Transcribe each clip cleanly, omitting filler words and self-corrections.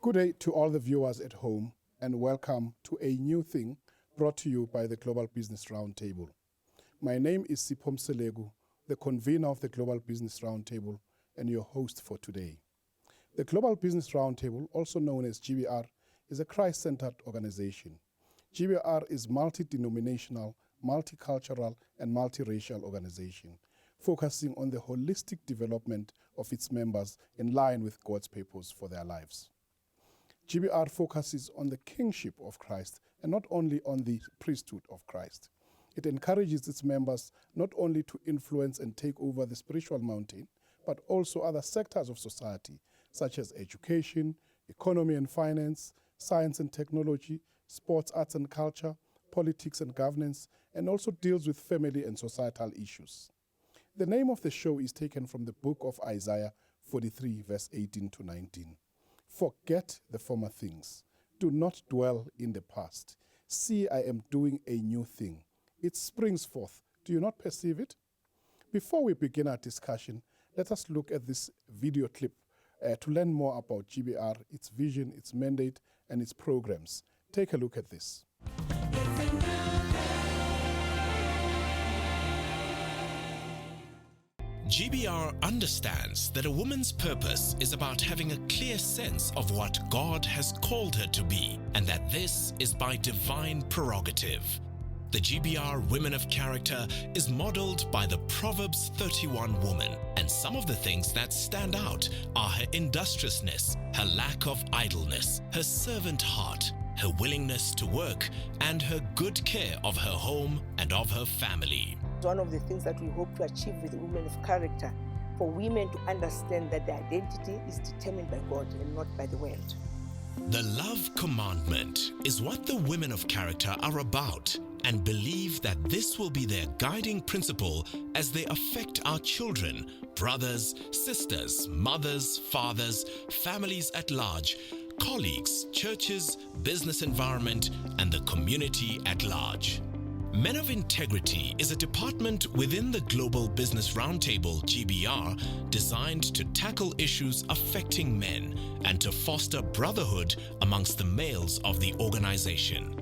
Good day to all the viewers at home, and welcome to a new thing brought to you by the Global Business Roundtable. My name is Sipho Mselegu, the convener of the Global Business Roundtable and your host for today. The Global Business Roundtable, also known as GBR, is a Christ-centered organization. GBR is multi-denominational, multicultural, and multiracial organization, focusing on the holistic development of its members in line with God's purpose for their lives. GBR focuses on the kingship of Christ and not only on the priesthood of Christ. It encourages its members not only to influence and take over the spiritual mountain, but also other sectors of society, such as education, economy and finance, science and technology, sports, arts and culture, politics and governance, and also deals with family and societal issues. The name of the show is taken from the book of Isaiah 43, verse 18 to 19. Forget the former things. Do not dwell in the past. See, I am doing a new thing. It springs forth. Do you not perceive it? Before we begin our discussion, let us look at this video clip to learn more about GBR, its vision, its mandate, and its programs. Take a look at this. GBR understands that a woman's purpose is about having a clear sense of what God has called her to be, and that this is by divine prerogative. The GBR Women of Character is modeled by the Proverbs 31 woman, and some of the things that stand out are her industriousness, her lack of idleness, her servant heart, her willingness to work, and her good care of her home and of her family. One of the things that we hope to achieve with Women of Character, for women to understand that their identity is determined by God and not by the world. The love commandment is what the Women of Character are about, and believe that this will be their guiding principle as they affect our children, brothers, sisters, mothers, fathers, families at large, colleagues, churches, business environment, and the community at large. Men of Integrity is a department within the Global Business Roundtable, GBR, designed to tackle issues affecting men and to foster brotherhood amongst the males of the organization.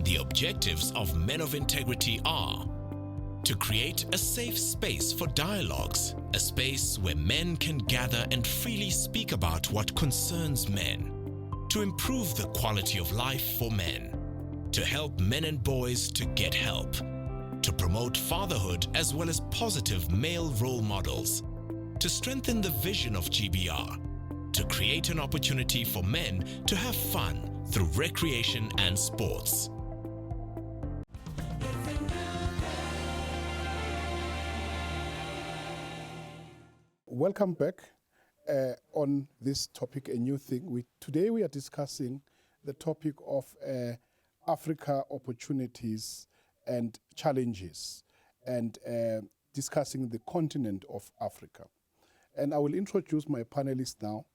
The objectives of Men of Integrity are to create a safe space for dialogues, a space where men can gather and freely speak about what concerns men, to improve the quality of life for men, to help men and boys to get help, to promote fatherhood as well as positive male role models, to strengthen the vision of GBR, to create an opportunity for men to have fun through recreation and sports. Welcome back on this topic, a new thing. Today we are discussing the topic of Africa opportunities and challenges, and discussing the continent of Africa. And I will introduce my panelists now.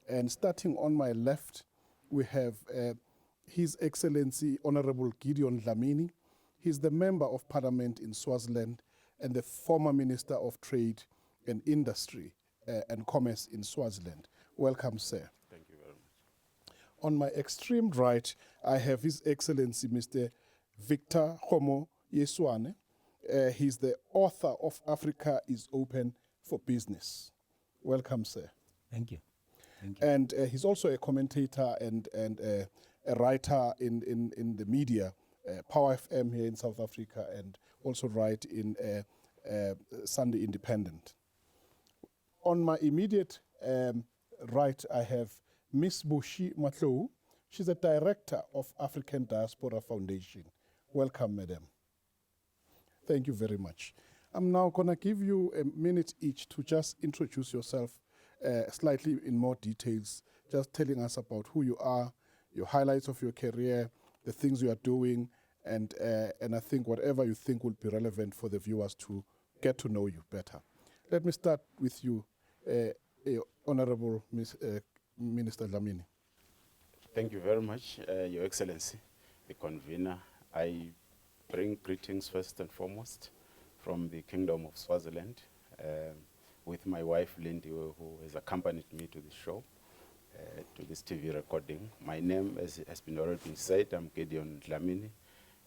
And starting on my left, we have His Excellency Honorable Gideon Dhlamini. He's the Member of Parliament in Swaziland and the former Minister of Trade and Industry and Commerce in Swaziland. Welcome, sir. Thank you very much. On my extreme right, I have His Excellency Mr. Victor Kgomoesoane. He's the author of Africa is Open for Business. Welcome, sir. Thank you. Thank you. And he's also a commentator and a writer in the media, Power FM here in South Africa, and also write in Sunday Independent. On my immediate right, I have Miss Matlou. She's a director of African Diaspora Foundation. Welcome, madam. Thank you very much. I'm now going to give you a minute each to just introduce yourself slightly in more details, just telling us about who you are, your highlights of your career, the things you are doing, and I think whatever you think will be relevant for the viewers to get to know you better. Let me start with you, Honorable Minister Dhlamini. Thank you very much, Your Excellency, the convener. I bring greetings first and foremost from the Kingdom of Swaziland with my wife, Lindy, who has accompanied me to the show. to this TV recording. My name, as has been already been said, I'm Gideon Dhlamini,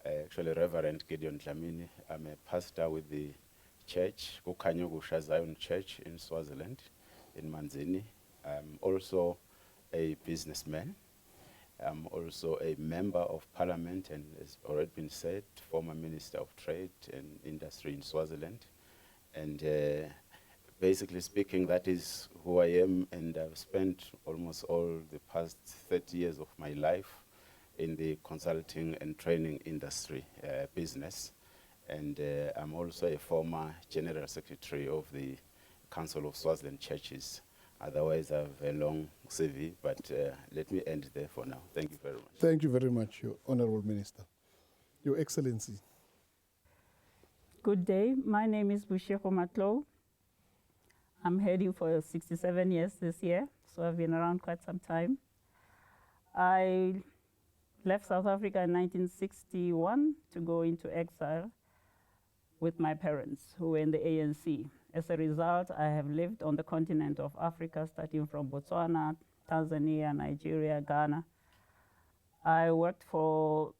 actually Reverend Gideon Dhlamini. I'm a pastor with the church, Kukanyogusha Zion Church in Swaziland, in Manzini. I'm also a businessman. I'm also a member of parliament and, as already been said, former Minister of Trade and Industry in Swaziland. And basically speaking, that is who I am, and I've spent almost all the past 30 years of my life in the consulting and training industry business. And I'm also a former General Secretary of the Council of Swaziland Churches. Otherwise, I have a long CV, but let me end there for now. Thank you very much. Thank you very much, Your Honorable Minister. Your Excellency. Good day. My name is Boshigo Matlou. I'm heading for 67 years this year, so I've been around quite some time. I left South Africa in 1961 to go into exile with my parents, who were in the ANC. As a result, I have lived on the continent of Africa, starting from Botswana, Tanzania, Nigeria, Ghana. I worked for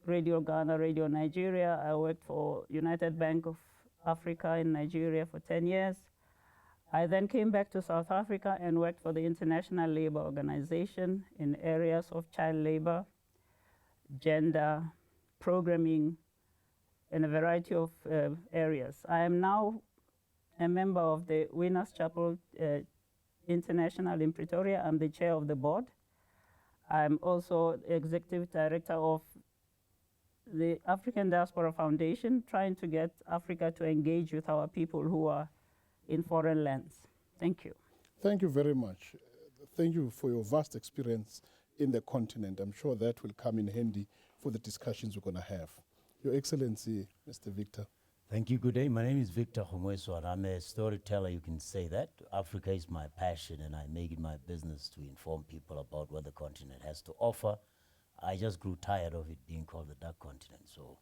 Radio Ghana, Radio Nigeria. I worked for United Bank of Africa in Nigeria for 10 years. I then came back to South Africa and worked for the International Labour Organization in areas of child labor, gender, programming, in a variety of areas. I am now a member of the Winners Chapel International in Pretoria. I'm the chair of the board. I'm also executive director of the African Diaspora Foundation, trying to get Africa to engage with our people who are in foreign lands. Thank you. Thank you very much. Thank you for your vast experience in the continent. I'm sure that will come in handy for the discussions we're going to have. Your Excellency, Mr. Victor. Thank you. Good day. My name is Victor Kgomoesoane. I'm a storyteller, you can say that. Africa is my passion, and I make it my business to inform people about what the continent has to offer. I just grew tired of it being called the Dark Continent, so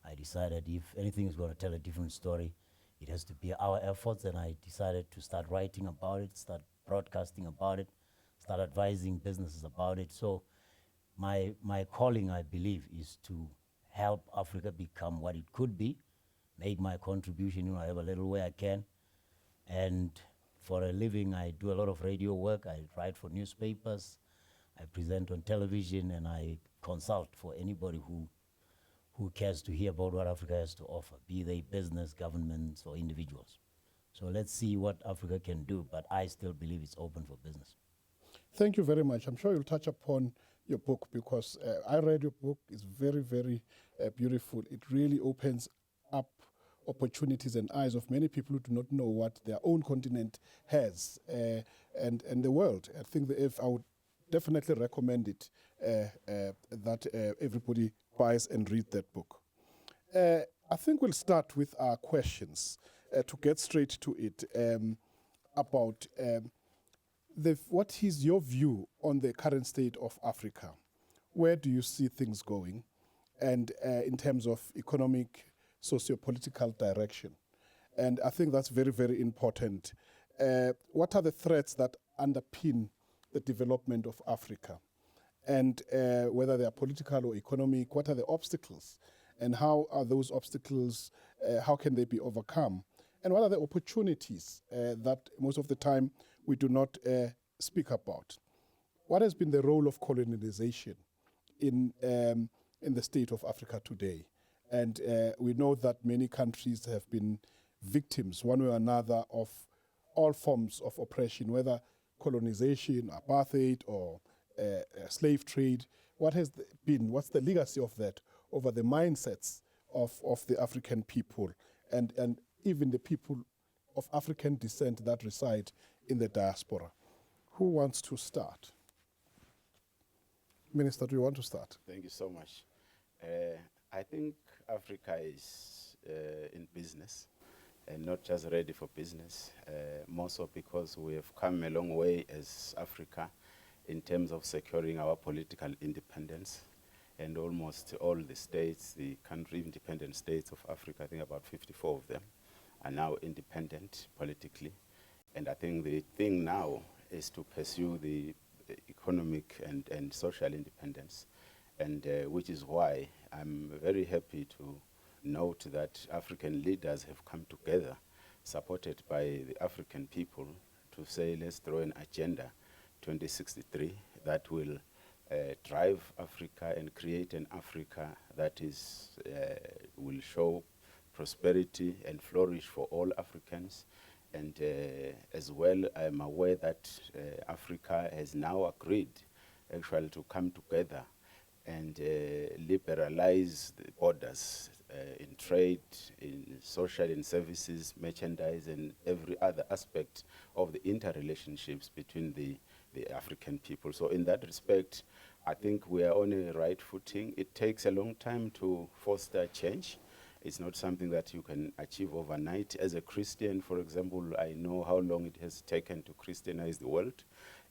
I decided if anything is going to tell a different story, it has to be our efforts, and I decided to start writing about it, start broadcasting about it, start advising businesses about it. So my calling, I believe, is to help Africa become what it could be, make my contribution in whatever little way I can. And for a living, I do a lot of radio work. I write for newspapers, I present on television, and I consult for anybody who cares to hear about what Africa has to offer, be they business, governments, or individuals. So let's see what Africa can do, but I still believe it's open for business. Thank you very much. I'm sure you'll touch upon your book, because I read your book. It's very, very beautiful. It really opens up opportunities and eyes of many people who do not know what their own continent has and the world. I think that if I would definitely recommend it, that everybody buys and read that book. I think we'll start with our questions to get straight to it about what is your view on the current state of Africa? Where do you see things going? And in terms of economic, socio-political direction. And I think that's very, very important. What are the threats that underpin the development of Africa? And whether they are political or economic, what are the obstacles? And how are those obstacles, how can they be overcome? And what are the opportunities that most of the time we do not speak about? What has been the role of colonization in the state of Africa today? And we know that many countries have been victims, one way or another, of all forms of oppression, whether colonization, apartheid, or slave trade. What has been, what's the legacy of that over the mindsets of the African people and even the people of African descent that reside in the diaspora? Who wants to start? Minister, do you want to start? Thank you so much. I think Africa is in business and not just ready for business, more so because we have come a long way as Africa in terms of securing our political independence. And almost all the states, the country independent states of Africa, I think about 54 of them, are now independent politically. And I think the thing now is to pursue the economic and social independence, and which is why I'm very happy to note that African leaders have come together, supported by the African people, to say let's throw an agenda 2063 that will drive Africa and create an Africa that is will show prosperity and flourish for all Africans. And as well, I'm aware that Africa has now agreed actually to come together and liberalize the borders in trade, in social and services, merchandise, and every other aspect of the interrelationships between the African people. So in that respect, I think we are on a right footing. It takes a long time to foster change. It's not something that you can achieve overnight. As a Christian, for example, I know how long it has taken to Christianize the world,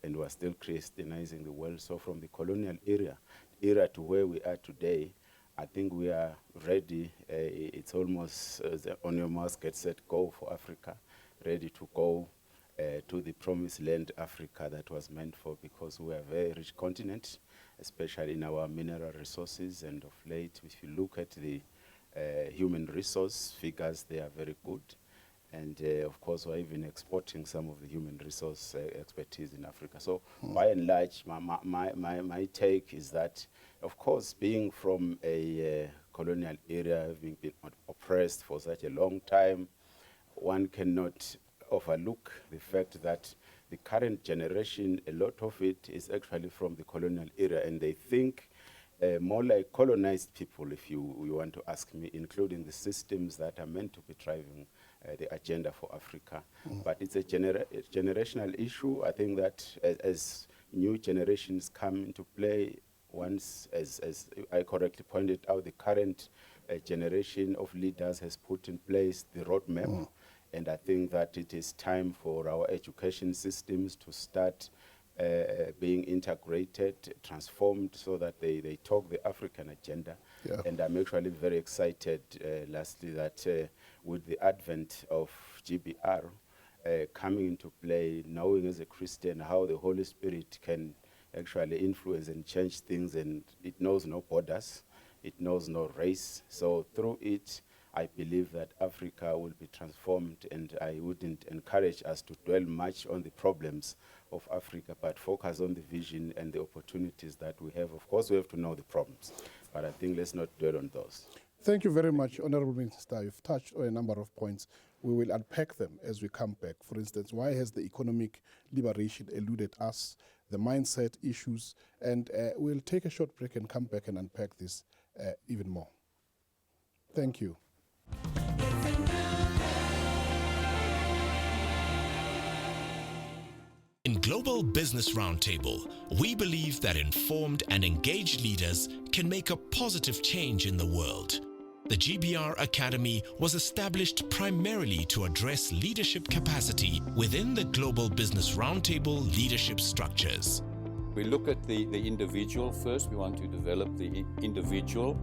and we're still Christianizing the world. So from the colonial era to where we are today, I think we are ready. It's almost on your mark, get set, go for Africa, ready to go to the promised land, Africa, that was meant for, because we are a very rich continent, especially in our mineral resources. And of late, if you look at the human resource figures, they are very good. And of course, we're even exporting some of the human resource expertise in Africa. So by and large, my take is that, of course, being from a colonial era, having been oppressed for such a long time, one cannot overlook the fact that the current generation, a lot of it is actually from the colonial era, and they think more like colonized people, if you want to ask me, including the systems that are meant to be driving the agenda for Africa. But it's a generational issue. I think that as new generations come into play, once, as I correctly pointed out, the current generation of leaders has put in place the roadmap. And I think that it is time for our education systems to start being integrated, transformed, so that they talk the African agenda. Yeah. And I'm actually very excited, lastly, that with the advent of GBR coming into play, knowing as a Christian how the Holy Spirit can actually influence and change things, and it knows no borders, it knows no race. So through it, I believe that Africa will be transformed, and I wouldn't encourage us to dwell much on the problems of Africa, but focus on the vision and the opportunities that we have. Of course, we have to know the problems, but I think let's not dwell on those. Thank you very much, Honorable Minister. You've touched on a number of points. We will unpack them as we come back. For instance, why has the economic liberation eluded us, the mindset issues, and we'll take a short break and come back and unpack this even more. Thank you. In Global Business Roundtable, we believe that informed and engaged leaders can make a positive change in the world. The GBR Academy was established primarily to address leadership capacity within the Global Business Roundtable leadership structures. We look at the individual first. We want to develop the individual,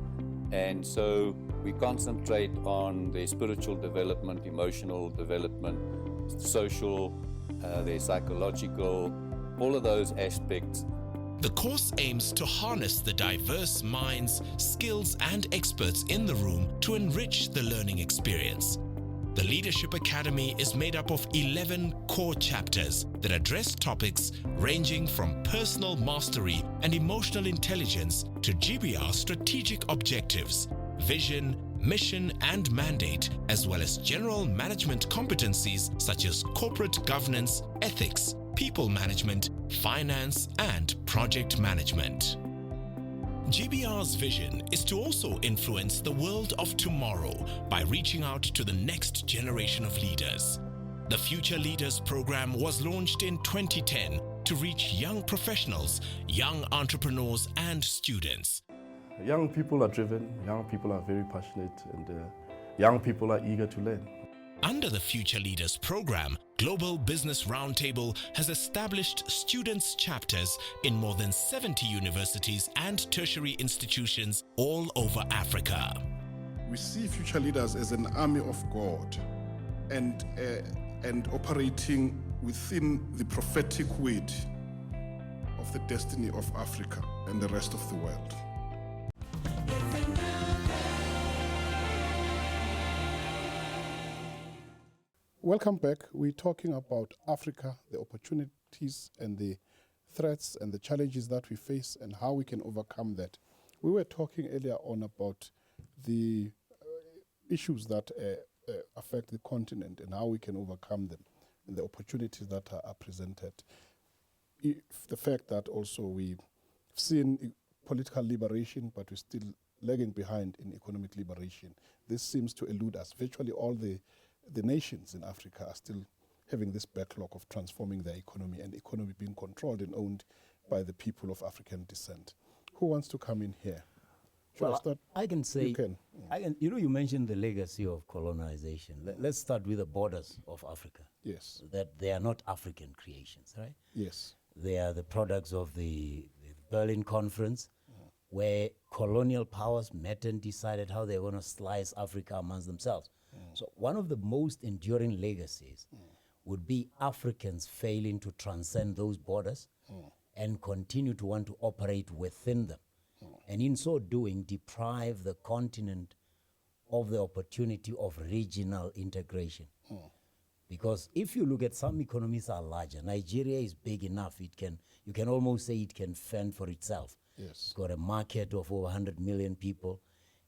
and so we concentrate on their spiritual development, emotional development, social, their psychological, all of those aspects. The course aims to harness the diverse minds, skills, and experts in the room to enrich the learning experience. The Leadership Academy is made up of 11 core chapters that address topics ranging from personal mastery and emotional intelligence to GBR strategic objectives, vision, mission, and mandate, as well as general management competencies such as corporate governance, ethics, people management, finance, and project management. GBR's vision is to also influence the world of tomorrow by reaching out to the next generation of leaders. The Future Leaders program was launched in 2010 to reach young professionals, young entrepreneurs, and students. Young people are driven, young people are very passionate, and young people are eager to learn. Under the Future Leaders program, Global Business Roundtable has established students' chapters in more than 70 universities and tertiary institutions all over Africa. We see future leaders as an army of God and operating within the prophetic weight of the destiny of Africa and the rest of the world. Welcome back. We're talking about Africa, the opportunities and the threats and the challenges that we face and how we can overcome that. We were talking earlier on about the issues that affect the continent and how we can overcome them and the opportunities that are presented. The fact that also we've seen political liberation, but we're still lagging behind in economic liberation. This seems to elude us. Virtually all the nations in Africa are still having this backlog of transforming their economy and economy being controlled and owned by the people of African descent. Who wants to come in here? Should I start? I can say, You can. You mentioned the legacy of colonization. Let's start with the borders of Africa. Yes. That they are not African creations, right? Yes. They are the products of the Berlin Conference, where colonial powers met and decided how they want to slice Africa amongst themselves. So one of the most enduring legacies would be Africans failing to transcend those borders and continue to want to operate within them. And in so doing, deprive the continent of the opportunity of regional integration. Because if you look at some economies are larger, Nigeria is big enough, you can almost say it can fend for itself. Yes. It's got a market of over 100 million people.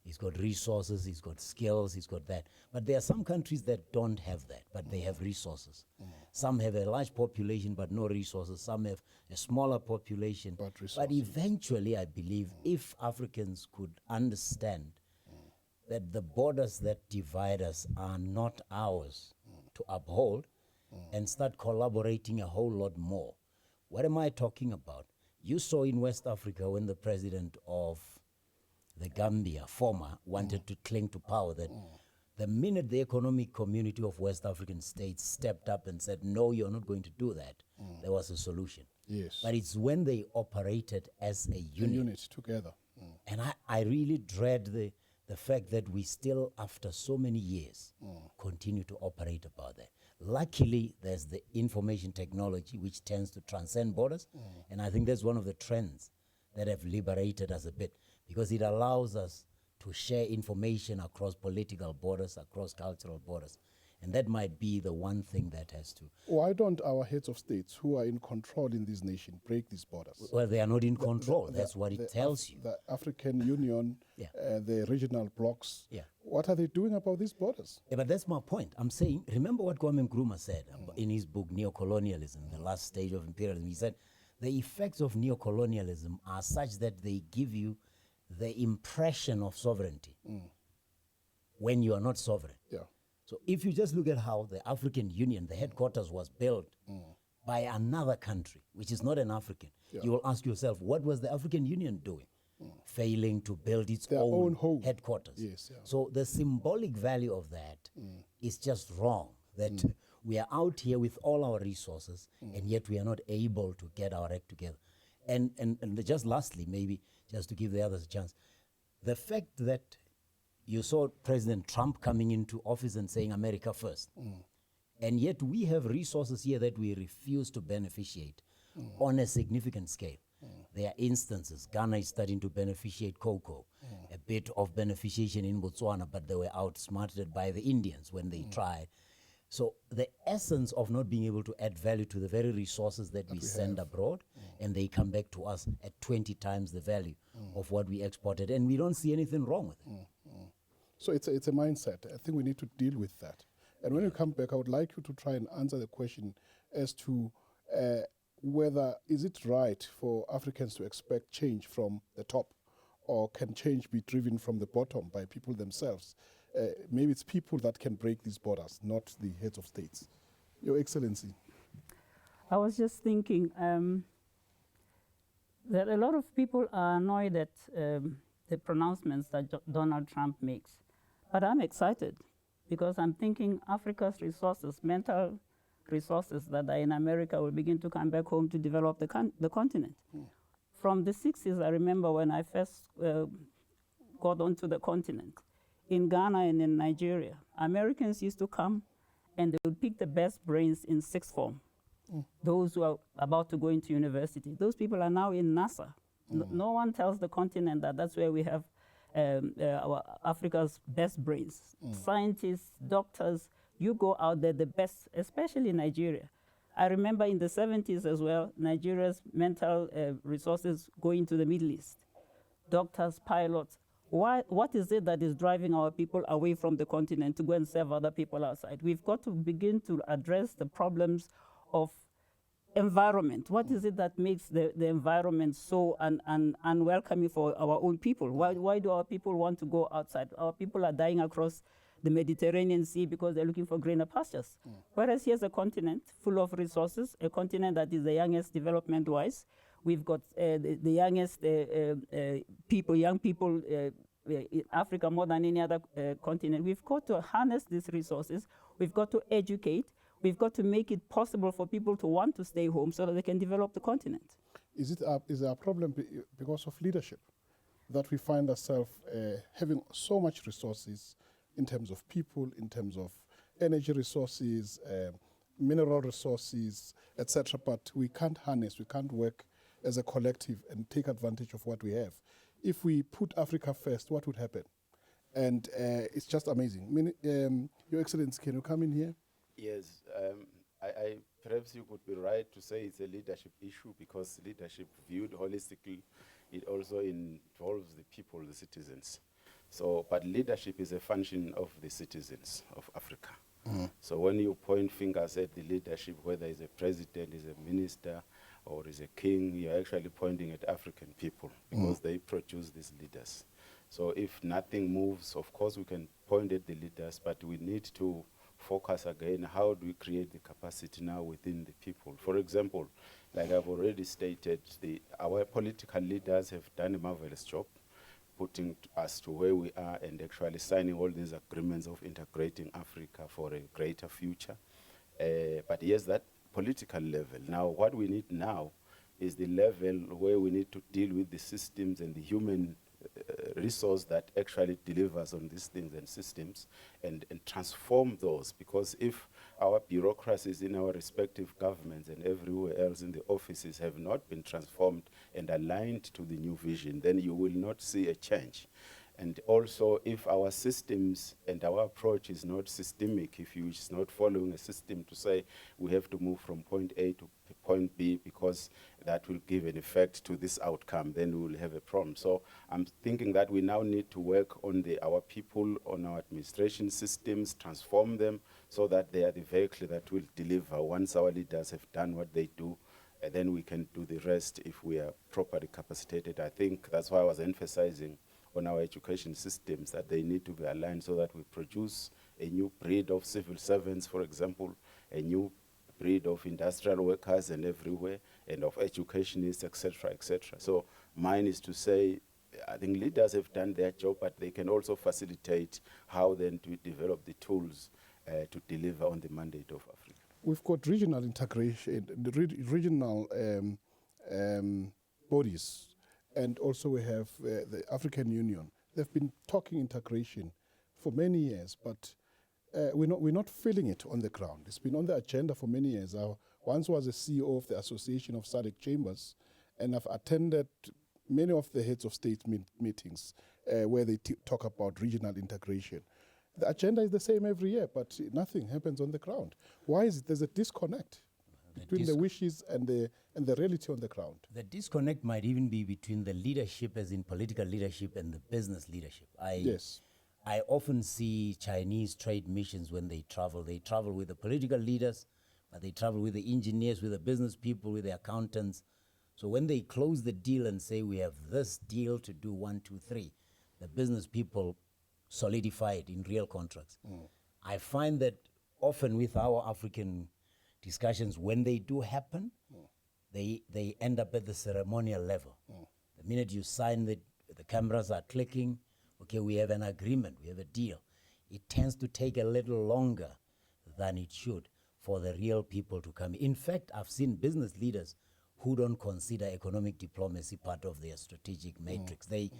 It's got resources, it's got skills, it's got that. But there are some countries that don't have that, but they have resources. Some have a large population but no resources. Some have a smaller population. But eventually, I believe, if Africans could understand that the borders that divide us are not ours to uphold and start collaborating a whole lot more. What am I talking about? You saw in West Africa when the president of the Gambia, former, wanted to cling to power, that the minute the economic community of West African states stepped up and said, no, you're not going to do that, there was a solution. Yes. But it's when they operated as a unit together. And I really dread the fact that we still, after so many years, continue to operate about that. Luckily, there's the information technology which tends to transcend borders, and I think that's one of the trends that have liberated us a bit, because it allows us to share information across political borders, across cultural borders. And that might be the one thing that has to. Why don't our heads of states who are in control in this nation break these borders? Well, they are not in control. That's what it tells you. The African Union, the regional blocs, what are they doing about these borders? Yeah, but that's my point. I'm saying, remember what Kwame Nkrumah said in his book, Neocolonialism, the last stage of imperialism. He said, the effects of neocolonialism are such that they give you the impression of sovereignty when you are not sovereign. Yeah. So if you just look at how the African Union, the headquarters was built by another country, which is not an African, you will ask yourself, what was the African Union doing? Failing to build its own home. headquarters. Yes, yeah. So the symbolic value of that is just wrong, that we are out here with all our resources and yet we are not able to get our act together. And just lastly, maybe just to give the others a chance, the fact that you saw President Trump coming into office and saying America first, and yet we have resources here that we refuse to beneficiate on a significant scale. There are instances, Ghana is starting to beneficiate cocoa, a bit of beneficiation in Botswana, but they were outsmarted by the Indians when they tried. So the essence of not being able to add value to the very resources that we send abroad, and they come back to us at 20 times the value of what we exported, and we don't see anything wrong with it. So it's a mindset. I think we need to deal with that. And when you come back, I would like you to try and answer the question as to whether is it right for Africans to expect change from the top, or can change be driven from the bottom by people themselves? Maybe it's people that can break these borders, not the heads of states. Your Excellency. I was just thinking that a lot of people are annoyed at the pronouncements that Donald Trump makes. But I'm excited because I'm thinking Africa's resources, mental resources that are in America, will begin to come back home to develop the continent. From the 60s, I remember when I first got onto the continent, in Ghana and in Nigeria, Americans used to come and they would pick the best brains in sixth form those who are about to go into university. Those people are now in NASA. No one tells the continent that that's where we have our Africa's best brains. Scientists, doctors, you go out there, the best, especially in Nigeria. I remember in the 70s as well, Nigeria's mental resources going to the Middle East. Doctors, pilots. What is it that is driving our people away from the continent to go and serve other people outside? We've got to begin to address the problems of environment. What is it that makes the environment so unwelcoming for our own people? Why do our people want to go outside? Our people are dying across the Mediterranean Sea because they're looking for greener pastures. Whereas here's a continent full of resources, a continent that is the youngest development-wise. We've got the youngest young people in Africa more than any other continent. We've got to harness these resources. We've got to educate. We've got to make it possible for people to want to stay home so that they can develop the continent. Is there a problem because of leadership that we find ourselves having so much resources in terms of people, in terms of energy resources, mineral resources, etc., but we can't harness, we can't work as a collective and take advantage of what we have? If we put Africa first, what would happen? And it's just amazing. Your Excellency, can you come in here? Yes, I perhaps you could be right to say it's a leadership issue, because leadership viewed holistically, it also involves the people, the citizens. So, but leadership is a function of the citizens of Africa. So when you point fingers at the leadership, whether it's a president, is a minister, or is a king, you're actually pointing at African people, because they produce these leaders. So if nothing moves, of course we can point at the leaders, but we need to focus again, how do we create the capacity now within the people? For example, like I've already stated, our political leaders have done a marvelous job putting us to where we are and actually signing all these agreements of integrating Africa for a greater future. But yes, that political level. Now, what we need now is the level where we need to deal with the systems and the human resource that actually delivers on these things and systems, and transform those. Because if our bureaucracies in our respective governments and everywhere else in the offices have not been transformed and aligned to the new vision, then you will not see a change. And also, if our systems and our approach is not systemic, if you is not following a system to say we have to move from point A to point B because that will give an effect to this outcome, then we will have a problem. So I'm thinking that we now need to work on our people, on our administration systems, transform them so that they are the vehicle that will deliver. Once our leaders have done what they do, then we can do the rest if we are properly capacitated. I think that's why I was emphasizing on our education systems, that they need to be aligned so that we produce a new breed of civil servants, for example, a new breed of industrial workers and everywhere, and of educationists, etc., etc. So mine is to say, I think leaders have done their job, but they can also facilitate how then to develop the tools to deliver on the mandate of Africa. We've got regional integration, the regional bodies, and also we have the African Union. They've been talking integration for many years, but we're not feeling it on the ground. It's been on the agenda for many years. I once was a CEO of the Association of SADC Chambers, and I've attended many of the heads of state meetings where they talk about regional integration. The agenda is the same every year, but nothing happens on the ground. Why is it? There's a disconnect between the wishes and the reality on the ground. The disconnect might even be between the leadership, as in political leadership, and the business leadership. I often see Chinese trade missions when they travel. They travel with the political leaders, but they travel with the engineers, with the business people, with the accountants. So when they close the deal and say, we have this deal to do 1, 2, 3, the business people solidify it in real contracts. I find that often with our African discussions, when they do happen, they end up at the ceremonial level. The minute you sign the cameras are clicking, okay, we have an agreement, we have a deal. It tends to take a little longer than it should for the real people to come. In fact, I've seen business leaders who don't consider economic diplomacy part of their strategic matrix. They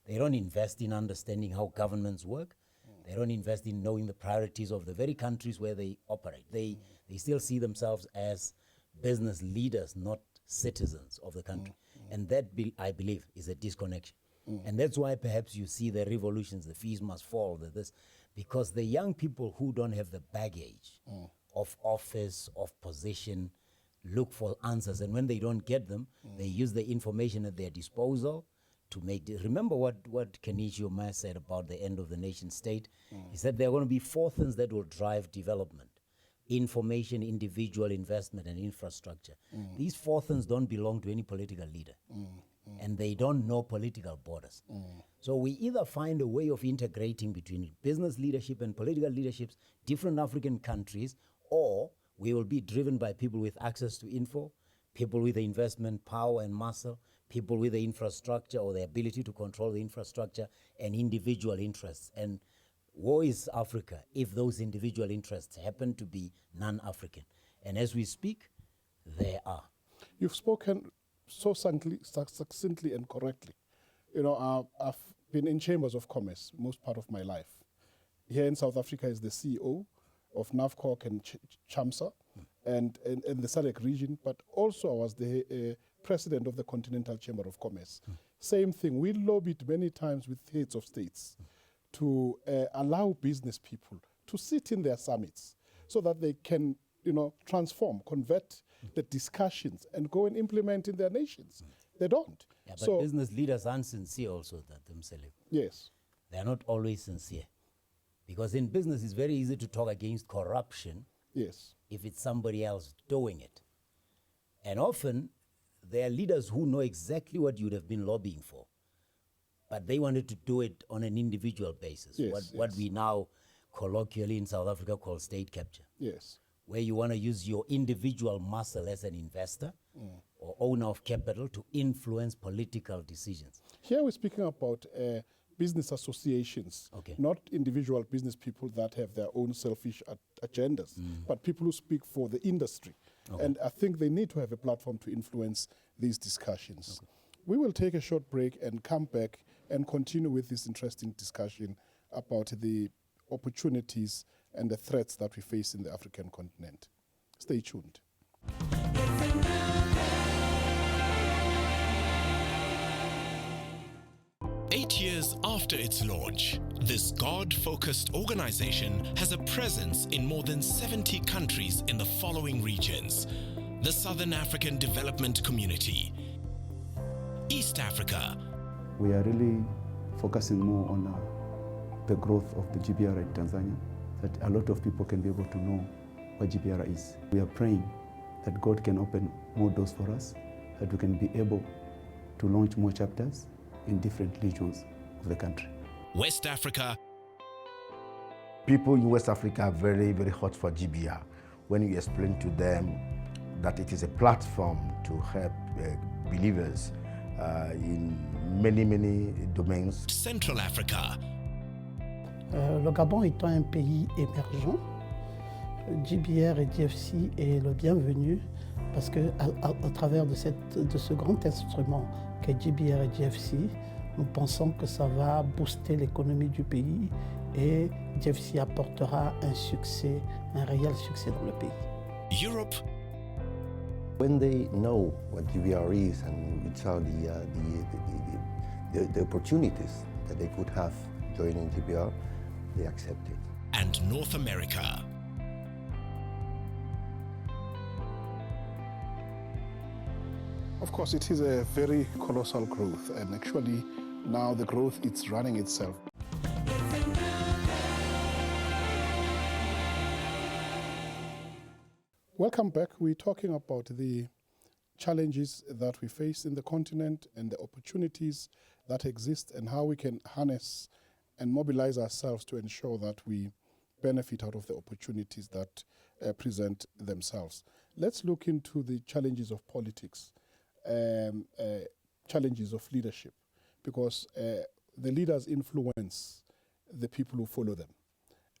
don't invest in understanding how governments work. They don't invest in knowing the priorities of the very countries where they operate. They still see themselves as business leaders, not citizens of the country. And that, I believe, is a disconnection. And that's why perhaps you see the revolutions, the fees must fall, this, because the young people who don't have the baggage of office, of position, look for answers. And when they don't get them, they use the information at their disposal to make. Remember what Kenichi Omaya said about the end of the nation state? He said there are going to be 4 things that will drive development: information, individual investment, and infrastructure. These 4 things don't belong to any political leader. And they don't know political borders. So we either find a way of integrating between business leadership and political leaderships, different African countries, or we will be driven by people with access to info, people with the investment power and muscle, people with the infrastructure or the ability to control the infrastructure, and individual interests. And woe is Africa if those individual interests happen to be non-African. And as we speak, there are. You've spoken so succinctly and correctly. You know, I've been in chambers of commerce most part of my life. Here in South Africa is the CEO of NAVCOC and CHAMSA and in the SADC region, but also I was the president of the Continental Chamber of Commerce. Same thing, we lobbied many times with heads of states to allow business people to sit in their summits so that they can, you know, transform, convert the discussions and go and implement in their nations. They don't. Yeah, but business leaders aren't sincere also themselves. Yes. They're not always sincere. Because in business, it's very easy to talk against corruption. Yes. If it's somebody else doing it. And often, there are leaders who know exactly what you would have been lobbying for, but they wanted to do it on an individual basis. Yes, what we now colloquially in South Africa call state capture. Yes. Where you want to use your individual muscle as an investor or owner of capital to influence political decisions. Here we're speaking about business associations, not individual business people that have their own selfish agendas, but people who speak for the industry. And I think they need to have a platform to influence these discussions. We will take a short break and come back and continue with this interesting discussion about the opportunities and the threats that we face in the African continent. Stay tuned. Eight years after its launch, this God-focused organization has a presence in more than 70 countries in the following regions: the Southern African Development Community, East Africa. We are really focusing more on the growth of the GBR in Tanzania, that a lot of people can be able to know what GBR is. We are praying that God can open more doors for us, that we can be able to launch more chapters in different regions of the country. West Africa. People in West Africa are very, very hot for GBR. When you explain to them that it is a platform to help believers in many, many domains. Central Africa. Le Gabon étant un pays émergent, GBR et DFC est le bienvenu parce que à travers de ce grand instrument qu'est GBR et DFC, nous pensons que ça va booster l'économie du pays et DFC apportera un succès, un réel succès dans le pays. Europe. When they know what GBR is and which are the opportunities that they could have joining GBR, they accept it. And North America. Of course, it is a very colossal growth, and actually now the growth it's running itself. Welcome back. We're talking about the challenges that we face in the continent and the opportunities that exist and how we can harness and mobilize ourselves to ensure that we benefit out of the opportunities that present themselves. Let's look into the challenges of politics, challenges of leadership, because the leaders influence the people who follow them.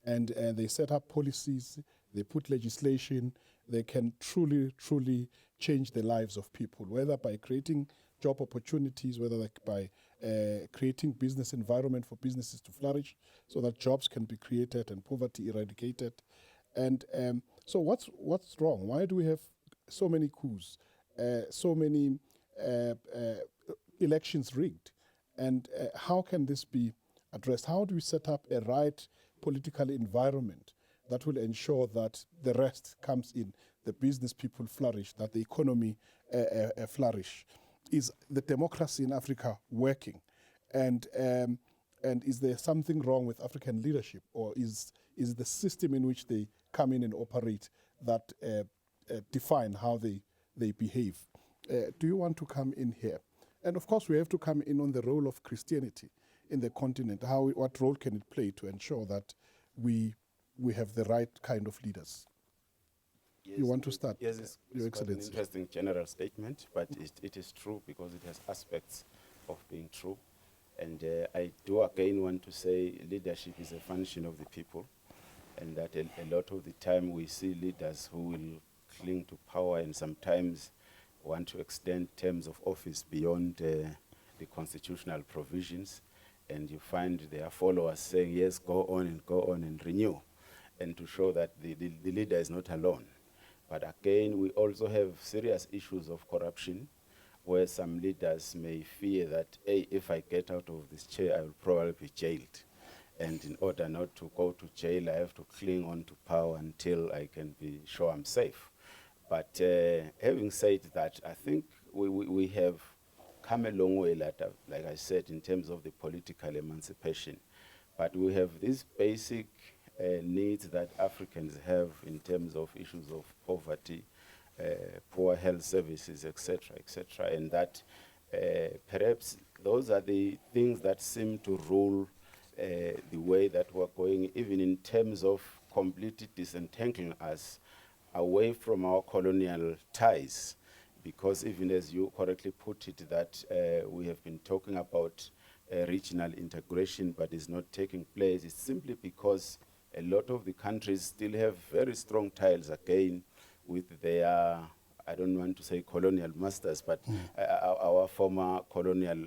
And they set up policies, they put legislation, they can truly, truly change the lives of people, whether by creating job opportunities, whether by creating business environment for businesses to flourish so that jobs can be created and poverty eradicated. And so what's wrong? Why do we have so many coups, so many elections rigged. And how can this be addressed? How do we set up a right political environment that will ensure that the rest comes in, the business people flourish, that the economy flourish? Is the democracy in Africa working? And is there something wrong with African leadership, or is the system in which they come in and operate that define how they behave? Do you want to come in here? And of course, we have to come in on the role of Christianity in the continent. What role can it play to ensure that we have the right kind of leaders? Yes, you want to start? Yes, it's Your quite an Excellency. interesting general statement, but it is true because it has aspects of being true. And I do again want to say leadership is a function of the people, and that a lot of the time we see leaders who will cling to power and sometimes want to extend terms of office beyond the constitutional provisions, and you find their followers saying, yes, go on and renew, and to show that the leader is not alone. But again, we also have serious issues of corruption, where some leaders may fear that, hey, if I get out of this chair, I will probably be jailed. And in order not to go to jail, I have to cling on to power until I can be sure I'm safe. But having said that, I think we have come a long way, like I said, in terms of the political emancipation. But we have these basic needs that Africans have in terms of issues of poverty, poor health services, etc., and that perhaps those are the things that seem to rule the way that we're going, even in terms of completely disentangling us away from our colonial ties, because even as you correctly put it, that we have been talking about regional integration, but it's not taking place. It's simply because a lot of the countries still have very strong ties, again, with their, I don't want to say colonial masters, but our former colonial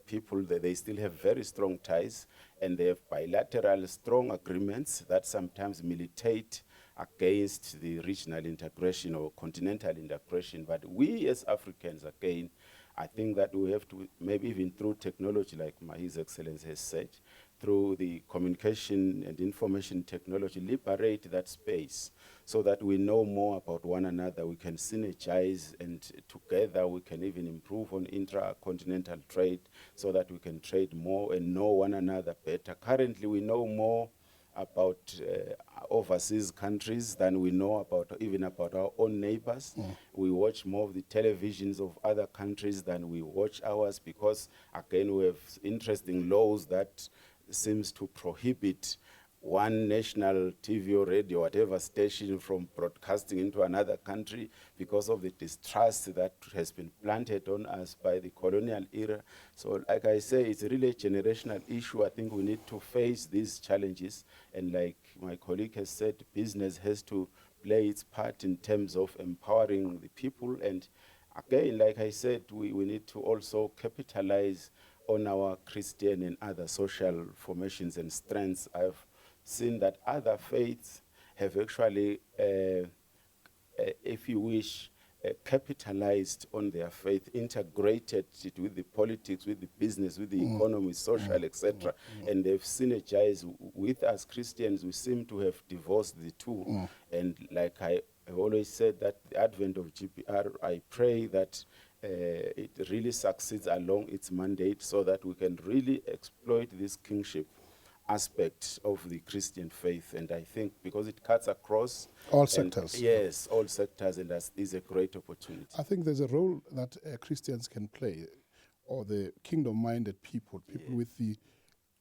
people, they still have very strong ties, and they have bilateral strong agreements that sometimes militate against the regional integration or continental integration. But we as Africans, again, I think that we have to, maybe even through technology, like His Excellency has said, through the communication and information technology, liberate that space so that we know more about one another, we can synergize, and together we can even improve on intra-continental trade so that we can trade more and know one another better. Currently, we know more about overseas countries than we know about even about our own neighbors. We watch more of the televisions of other countries than we watch ours, because again we have interesting laws that seems to prohibit one national TV or radio, whatever station, from broadcasting into another country because of the distrust that has been planted on us by the colonial era. So like I say, it's really a generational issue. I think we need to face these challenges. And like my colleague has said, business has to play its part in terms of empowering the people. And again, like I said, we need to also capitalize on our Christian and other social formations and strengths. I've seen that other faiths have actually, if you wish, capitalized on their faith, integrated it with the politics, with the business, with the economy, social, etc. And they've synergized. With us Christians, we seem to have divorced the two. And like I have always said, that the advent of GBR, I pray that it really succeeds along its mandate so that we can really exploit this kingship aspect of the Christian faith. And I think because it cuts across all sectors. Yes, all sectors, and that is a great opportunity. I think there's a role that Christians can play, or the kingdom-minded people with the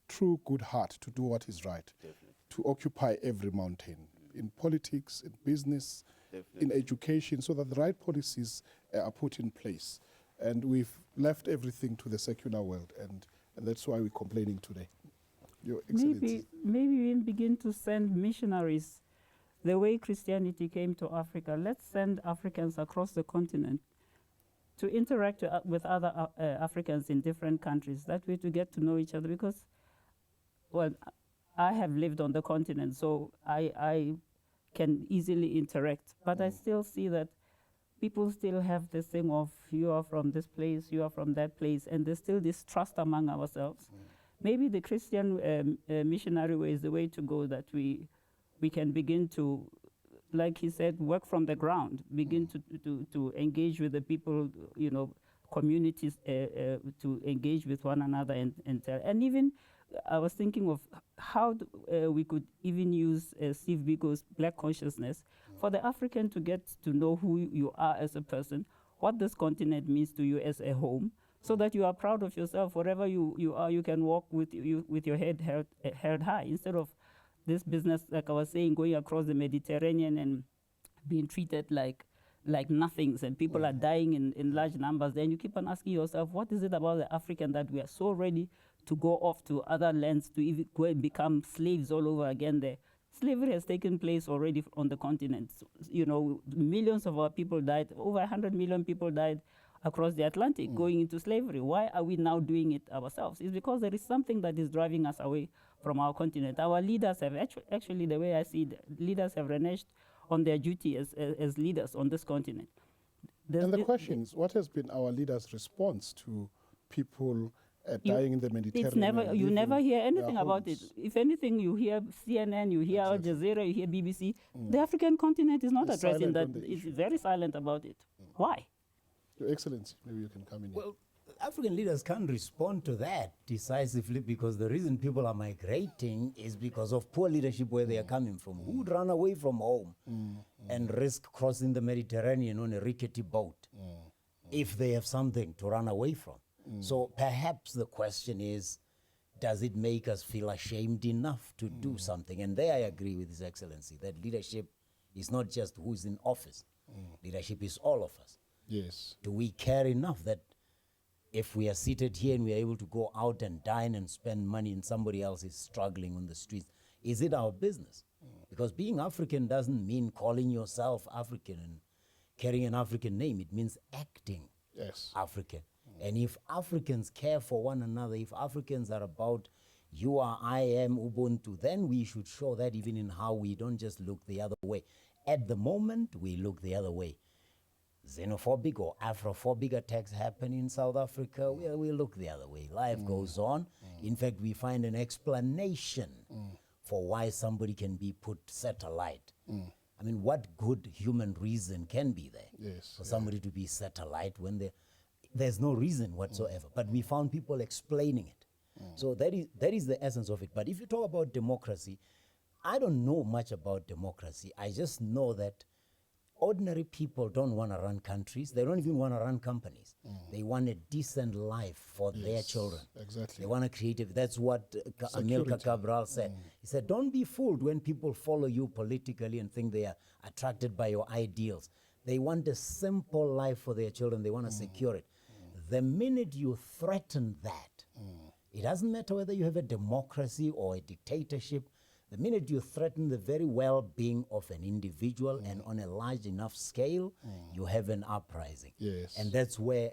true good heart to do what is right, to occupy every mountain, in politics, in business, in education, so that the right policies are put in place. And we've left everything to the secular world, and that's why we're complaining today. Your Excellency. Maybe we begin to send missionaries the way Christianity came to Africa. Let's send Africans across the continent to interact with other Africans in different countries. That way to get to know each other, because, well, I have lived on the continent, so I can easily interact. But I still see that people still have this thing of you are from this place, you are from that place, and there's still this trust among ourselves. Maybe the Christian missionary way is the way to go, that we can begin to, like he said, work from the ground, begin to engage with the people, you know, communities, to engage with one another and even I was thinking of how we could even use Steve Biko's Black Consciousness for the African to get to know who you are as a person, what this continent means to you as a home, so that you are proud of yourself. Wherever you are, you can walk with your head held high, instead of this business, like I was saying, going across the Mediterranean and being treated like nothings, and people are dying in large numbers. Then you keep on asking yourself, what is it about the African that we are so ready to go off to other lands to even go and become slaves all over again there? Slavery has taken place already on the continent. So, you know, millions of our people died, over 100 million people died across the Atlantic going into slavery. Why are we now doing it ourselves? It's because there is something that is driving us away from our continent. Our leaders have actually, the way I see it, leaders have reneged on their duty as leaders on this continent. And the question is, what has been our leaders' response to people dying in the Mediterranean? It's never, you never hear anything about it. If anything, you hear CNN, you hear Al Jazeera, you hear BBC. The African continent is not addressing that. It's very silent about it. Why? Your Excellency, maybe you can come in. Well, African leaders can't respond to that decisively, because the reason people are migrating is because of poor leadership where they are coming from. Who would run away from home and risk crossing the Mediterranean on a rickety boat if they have something to run away from? So perhaps the question is, does it make us feel ashamed enough to do something? And there I agree with His Excellency, that leadership is not just who's in office. Leadership is all of us. Yes. Do we care enough that if we are seated here and we are able to go out and dine and spend money and somebody else is struggling on the streets, is it our business? Because being African doesn't mean calling yourself African and carrying an African name. It means acting African. And if Africans care for one another, if Africans are about you are, I am, Ubuntu, then we should show that even in how we don't just look the other way. At the moment, we look the other way. Xenophobic or Afrophobic attacks happen in South Africa, we look the other way. Life goes on. In fact, we find an explanation for why somebody can be put satellite. I mean, what good human reason can be there for somebody to be satellite when there's no reason whatsoever? But we found people explaining it. So that is the essence of it. But if you talk about democracy, I don't know much about democracy. I just know that ordinary people don't want to run countries. They don't even want to run companies. They want a decent life for their children. Exactly. They want to create it. That's what Amilcar Cabral said. He said, don't be fooled when people follow you politically and think they are attracted by your ideals. They want a simple life for their children. They want to secure it. The minute you threaten that, it doesn't matter whether you have a democracy or a dictatorship. The minute you threaten the very well-being of an individual and on a large enough scale, you have an uprising. Yes. And that's where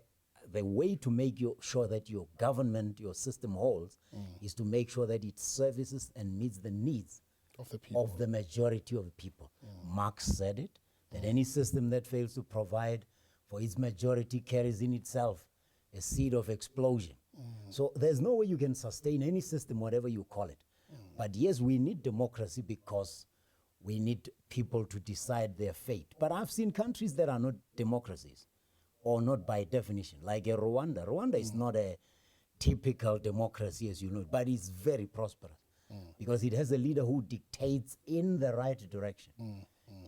the way to make sure that your government, your system holds, is to make sure that it services and meets the needs of the majority of the people. Marx said it, that any system that fails to provide for its majority carries in itself a seed of explosion. So there's no way you can sustain any system, whatever you call it. But yes, we need democracy because we need people to decide their fate. But I've seen countries that are not democracies, or not by definition, like Rwanda. Rwanda is not a typical democracy as you know, but it's very prosperous because it has a leader who dictates in the right direction,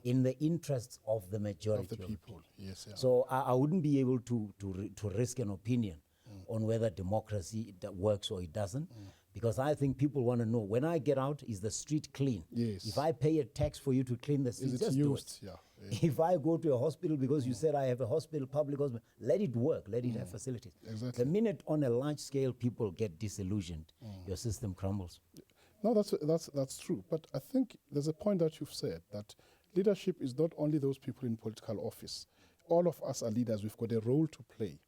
in the interests of the majority of the people. Yes, So I wouldn't be able to risk an opinion on whether democracy works or it doesn't. Because I think people want to know, when I get out, is the street clean? Yes. If I pay a tax for you to clean the street, just used? do it. If I go to a hospital because you said I have a hospital, public hospital, let it work, let it have facilities. Exactly. The minute on a large scale people get disillusioned, your system crumbles. No, that's true. But I think there's a point that you've said, that leadership is not only those people in political office. All of us are leaders. We've got a role to play.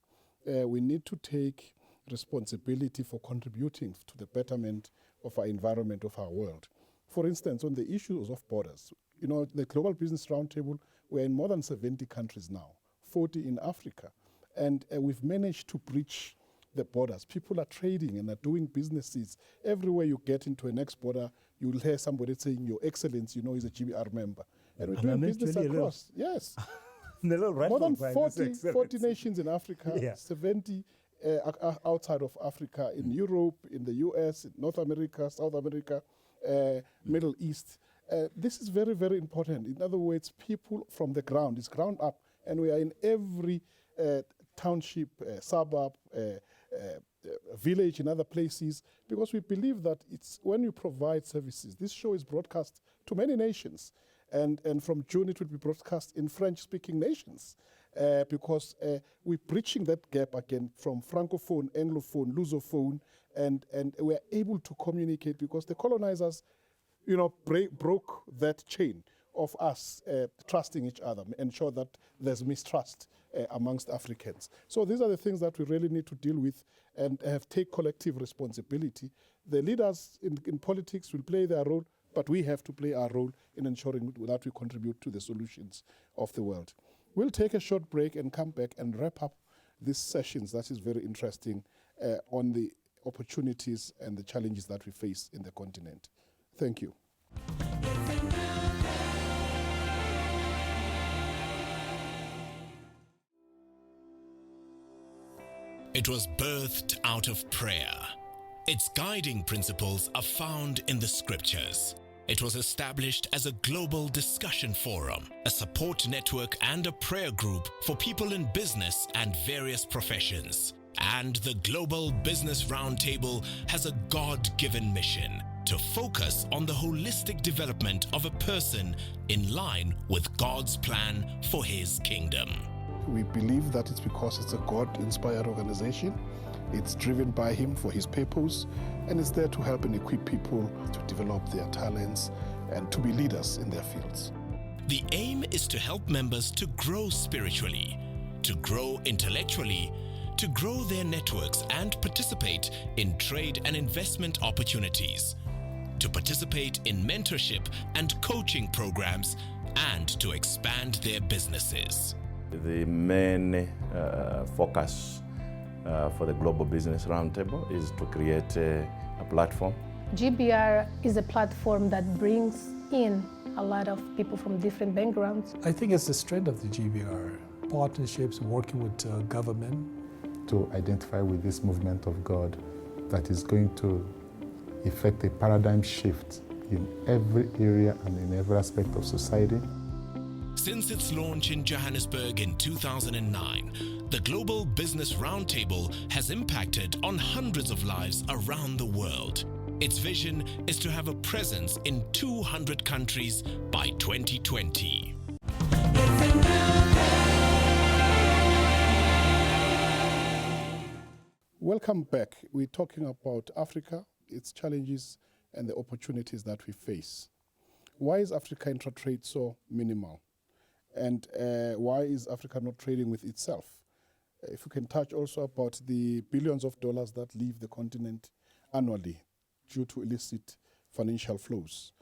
We need to take responsibility for contributing to the betterment of our environment, of our world. For instance, on the issues of borders, you know, the Global Business Roundtable, we're in more than 70 countries now. 40 in Africa. And we've managed to breach the borders. People are trading and are doing businesses. Everywhere you get into an exporter, you'll hear somebody saying, Your Excellency, you know, he's a GBR member. And we're doing business across. Yes. More than 40 nations in Africa, 70 outside of Africa, in Europe, in the US, in North America, South America, Middle East. This is very, very important. In other words, people from the ground, it's ground up, and we are in every township, suburb, village, in other places, because we believe that it's when you provide services. This show is broadcast to many nations, and from June it will be broadcast in French-speaking nations, because we're breaching that gap again from Francophone, Anglophone, Lusophone, and we're able to communicate because the colonizers, you know, broke that chain of us trusting each other, ensure that there's mistrust amongst Africans. So these are the things that we really need to deal with and take collective responsibility. The leaders in politics will play their role, but we have to play our role in ensuring that we contribute to the solutions of the world. We'll take a short break and come back and wrap up these sessions that is very interesting on the opportunities and the challenges that we face in the continent. Thank you. It was birthed out of prayer. Its guiding principles are found in the scriptures. It was established as a global discussion forum, a support network and a prayer group for people in business and various professions. And the Global Business Roundtable has a God-given mission to focus on the holistic development of a person in line with God's plan for His kingdom. We believe that it's because it's a God-inspired organization. It's driven by Him for His purpose, and it's there to help and equip people to develop their talents and to be leaders in their fields. The aim is to help members to grow spiritually, to grow intellectually, to grow their networks and participate in trade and investment opportunities, to participate in mentorship and coaching programs, and to expand their businesses. The main focus for the Global Business Roundtable is to create a platform. GBR is a platform that brings in a lot of people from different backgrounds. I think it's the strength of the GBR, partnerships, working with government. To identify with this movement of God that is going to effect a paradigm shift in every area and in every aspect of society. Since its launch in Johannesburg in 2009, the Global Business Roundtable has impacted on hundreds of lives around the world. Its vision is to have a presence in 200 countries by 2020. Welcome back. We're talking about Africa, its challenges, and the opportunities that we face. Why is Africa intra-trade so minimal? And why is Africa not trading with itself? If we can touch also about the billions of dollars that leave the continent annually due to illicit financial flows.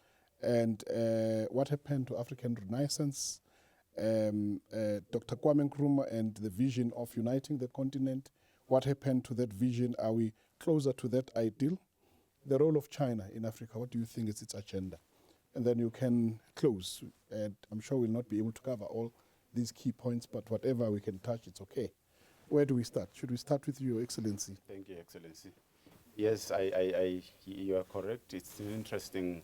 And what happened to African Renaissance, Dr. Kwame Nkrumah and the vision of uniting the continent. What happened to that vision? Are we closer to that ideal? The role of China in Africa, what do you think is its agenda? And then you can close. And I'm sure we'll not be able to cover all these key points, but whatever we can touch, it's okay. Where do we start? Should we start with you, Excellency? Thank you, Excellency. Yes, you are correct. It's an interesting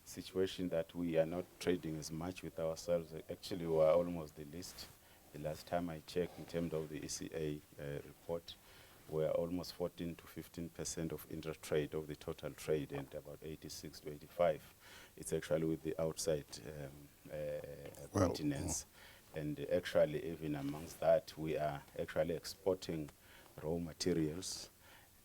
situation that we are not trading as much with ourselves. Actually, we are almost the least. The last time I checked, in terms of the ECA report, we're almost 14 to 15% of intra-trade of the total trade, and about 86 to 85. It's actually with the outside continents. And actually, even amongst that, we are actually exporting raw materials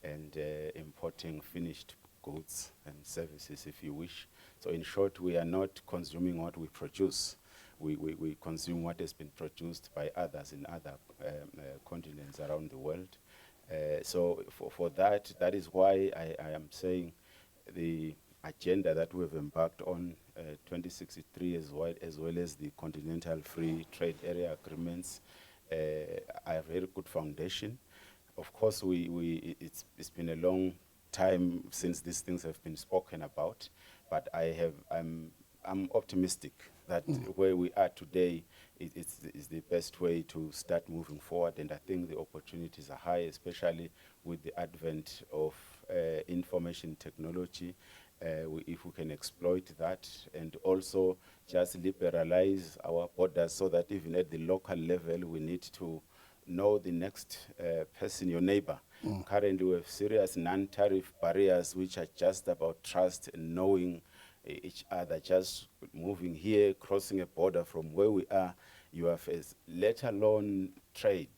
and importing finished goods and services, if you wish. So in short, we are not consuming what we produce. We consume what has been produced by others in other continents around the world. So for that is why I am saying the agenda that we've embarked on 2063 as well as the Continental Free Trade Area Agreements a very good foundation. Of course, it's been a long time since these things have been spoken about, but I'm optimistic that where we are today is the best way to start moving forward, and I think the opportunities are high, especially with the advent of information technology. If we can exploit that and also just liberalize our borders so that even at the local level we need to know the next person, your neighbor. Currently we have serious non-tariff barriers which are just about trust and knowing each other, just moving here, crossing a border from where we are, you have, let alone trade.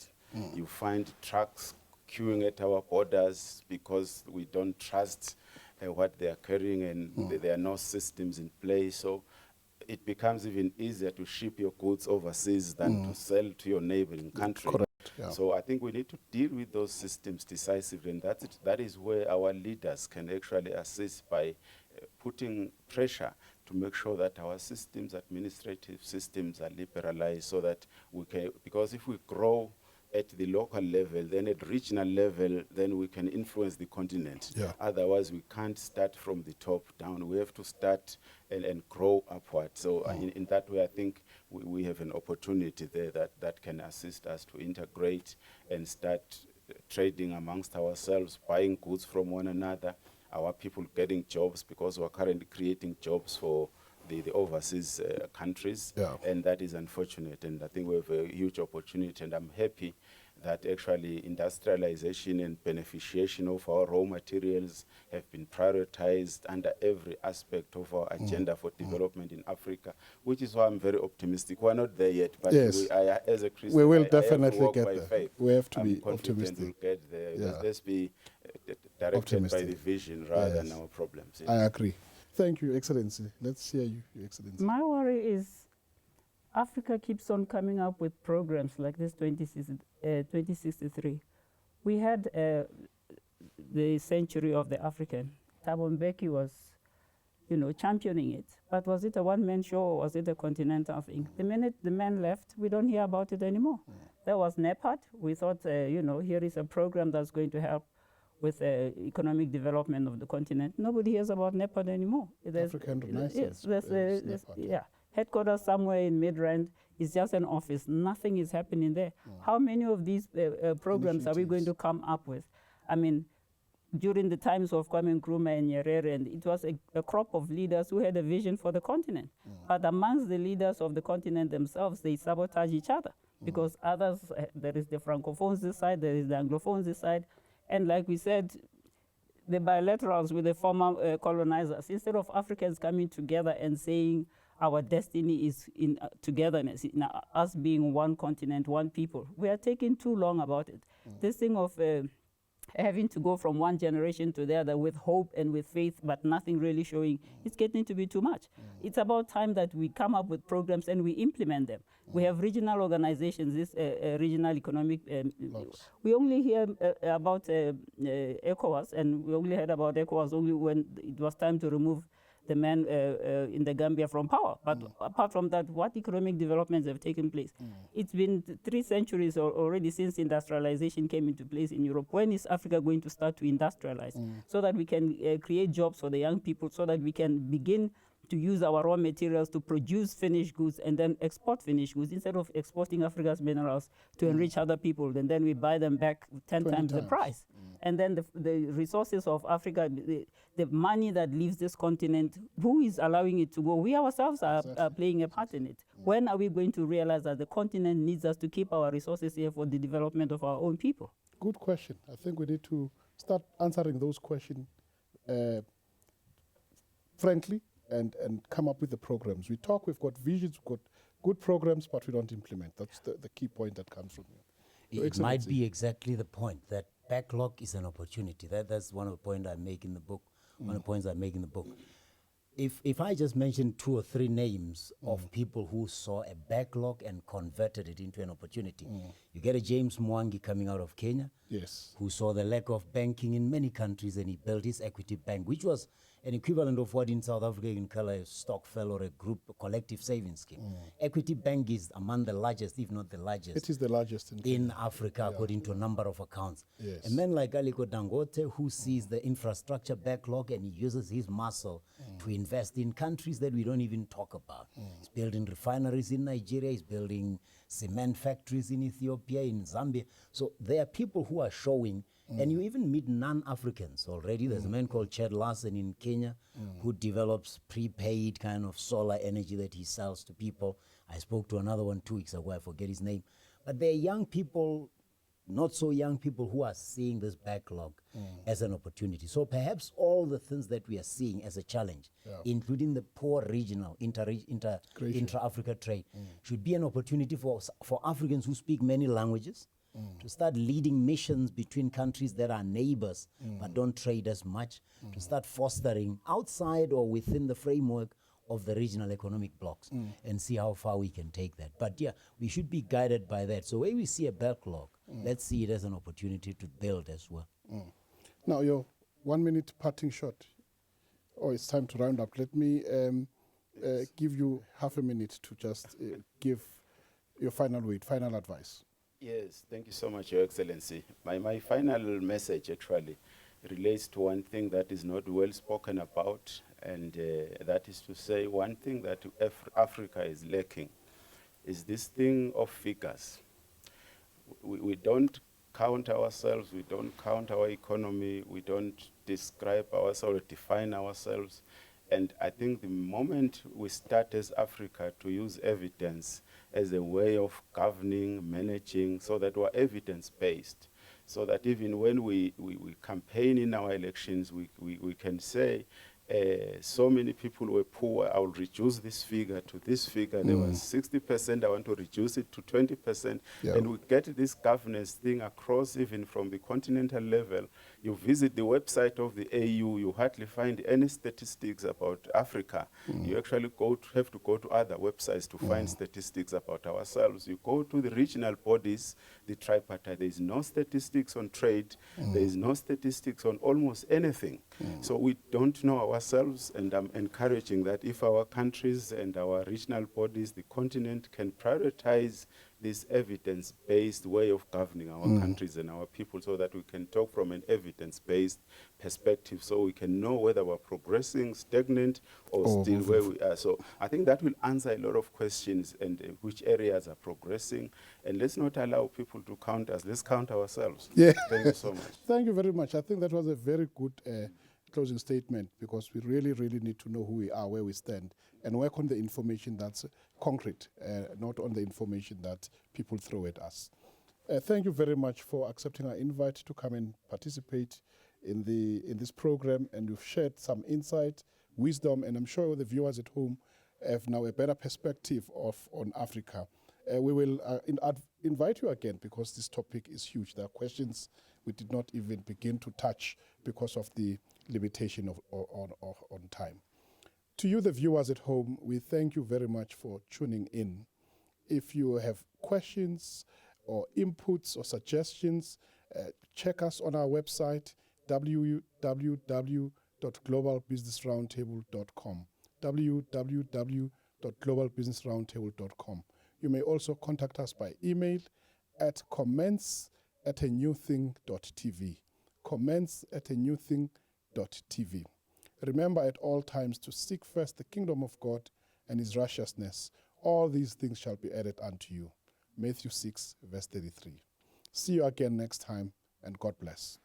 You find trucks queuing at our borders because we don't trust what they are carrying, and there are no systems in place. So it becomes even easier to ship your goods overseas than to sell to your neighboring country. Correct. Yeah. So I think we need to deal with those systems decisively, and that is where our leaders can actually assist by putting pressure to make sure that our systems, administrative systems, are liberalized so that we can, because if we grow at the local level, then at regional level, then we can influence the continent. Yeah. Otherwise, we can't start from the top down. We have to start and grow upward. So in that way, I think we have an opportunity there that can assist us to integrate and start trading amongst ourselves, buying goods from one another, our people getting jobs, because we're currently creating jobs for the overseas countries, and that is unfortunate. And I think we have a huge opportunity, and I'm happy that actually industrialization and beneficiation of our raw materials have been prioritized under every aspect of our agenda for development in Africa, which is why I'm very optimistic. We're not there yet, but as a Christian, we will I definitely have to get walk by there. faith. We have to I'm be confident optimistic. We'll get there. Yeah. Let's be directed Optimistic. by the vision rather than our problems. I agree. Thank you, Excellency. Let's hear you, Your Excellency. My worry is Africa keeps on coming up with programs like this 2063. We had the Century of the African. Thabo Mbeki was, championing it. But was it a one-man show or was it a continental thing? The minute the man left, we don't hear about it anymore. There was NEPAD. We thought, here is a program that's going to help with economic development of the continent. Nobody hears about NEPAD anymore. African Renaissance. Yes, headquarters somewhere in Midrand is just an office. Nothing is happening there. How many of these programs are we going to come up with? I mean, during the times of Kwame Nkrumah and Nyerere, and it was a crop of leaders who had a vision for the continent. But amongst the leaders of the continent themselves, they sabotage each other because others, there is the Francophones this side, there is the Anglophones this side. And like we said, the bilaterals with the former colonizers, instead of Africans coming together and saying our destiny is in togetherness, in us being one continent, one people, we are taking too long about it. This thing of having to go from one generation to the other with hope and with faith, but nothing really showing, it's getting to be too much. It's about time that we come up with programs and we implement them. We have regional organizations, this regional economic, we only hear about ECOWAS, and we only heard about ECOWAS only when it was time to remove the man in the Gambia from power. But apart from that, what economic developments have taken place? It's been 3 centuries already since industrialization came into place in Europe. When is Africa going to start to industrialize so that we can create jobs for the young people, so that we can begin to use our raw materials to produce finished goods and then export finished goods instead of exporting Africa's minerals to enrich other people, and then we buy them back 10 times the price. And then the resources of Africa, the money that leaves this continent, who is allowing it to go? We ourselves are playing a part in it. When are we going to realize that the continent needs us to keep our resources here for the development of our own people? Good question. I think we need to start answering those questions frankly and come up with the programs. We talk, we've got visions, we've got good programs, but we don't implement. That's the key point that comes from here. It might be exactly the point that backlog is an opportunity. That's one of the points I make in the book. One of the points I make in the book. If I just mention 2 or 3 names of people who saw a backlog and converted it into an opportunity, you get a James Mwangi coming out of Kenya, yes, who saw the lack of banking in many countries, and he built his equity bank, which was an equivalent of what in South Africa you can call a stokvel or a group, a collective savings scheme. Equity Bank is among the largest, if not the largest. It is the largest in Africa, according to a number of accounts. Yes. A man like Aliko Dangote, who sees the infrastructure backlog and he uses his muscle to invest in countries that we don't even talk about. He's building refineries in Nigeria, he's building cement factories in Ethiopia, in Zambia. So there are people who are showing, and you even meet non-Africans already. There's a man called Chad Larson in Kenya who develops prepaid kind of solar energy that he sells to people. I spoke to another one 2 weeks ago, I forget his name. But there are young people, not so young people, who are seeing this backlog as an opportunity. So perhaps all the things that we are seeing as a challenge, including the poor regional intra-Africa trade, should be an opportunity for Africans who speak many languages to start leading missions between countries that are neighbors but don't trade as much, to start fostering outside or within the framework of the regional economic blocks and see how far we can take that. But yeah, we should be guided by that. So when we see a backlog, let's see it as an opportunity to build as well. Now, your 1 minute parting shot. Oh, it's time to round up. Let me give you half a minute to just give your final word, final advice. Yes, thank you so much, Your Excellency. My final message actually relates to one thing that is not well spoken about, and that is to say one thing that Africa is lacking is this thing of figures. We don't count ourselves, we don't count our economy, we don't describe ourselves, define ourselves. And I think the moment we start as Africa to use evidence as a way of governing, managing, so that we're evidence-based, so that even when we campaign in our elections, we can say, so many people were poor, I will reduce this figure to this figure. There was 60%, I want to reduce it to 20%. And we get this governance thing across even from the continental level. You visit the website of the AU, you hardly find any statistics about Africa. You actually have to go to other websites to find statistics about ourselves. You go to the regional bodies, the tripartite, there is no statistics on trade, there is no statistics on almost anything. So we don't know ourselves, and I'm encouraging that if our countries and our regional bodies, the continent, can prioritize this evidence-based way of governing our countries and our people, so that we can talk from an evidence-based perspective, so we can know whether we're progressing, stagnant, or still where we are. So I think that will answer a lot of questions, and which areas are progressing. And let's not allow people to count us. Let's count ourselves. Yeah. Thank you so much. Thank you very much. I think that was a very good closing statement, because we really, really need to know who we are, where we stand, and work on the information that's concrete, not on the information that people throw at us. Thank you very much for accepting our invite to come and participate in this program, and you've shared some insight, wisdom, and I'm sure the viewers at home have now a better perspective on Africa. We will invite you again, because this topic is huge. There are questions we did not even begin to touch because of the limitation on time. To you, the viewers at home, we thank you very much for tuning in. If you have questions or inputs or suggestions, check us on our website, www.globalbusinessroundtable.com, www.globalbusinessroundtable.com. You may also contact us by email at comments@anewthing.tv, comments@anewthing.tv. Remember at all times to seek first the kingdom of God and his righteousness. All these things shall be added unto you. Matthew 6, verse 33. See you again next time, and God bless.